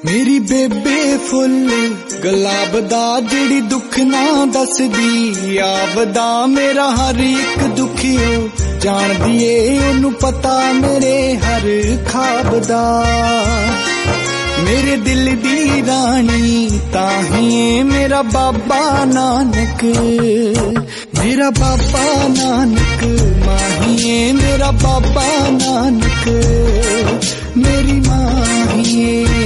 मेरी बेबे फुल गुलाब दा जिहड़ी दुख ना दसदी आवदा मेरा हर एक दुखियो जानदी ए ओनू पता मेरे हर ख्वाब दा मेरे दिल दी रानी ताही मेरा बाबा नानक मेरा बाबा नानक माही मेरा बाबा नानक मेरी माही।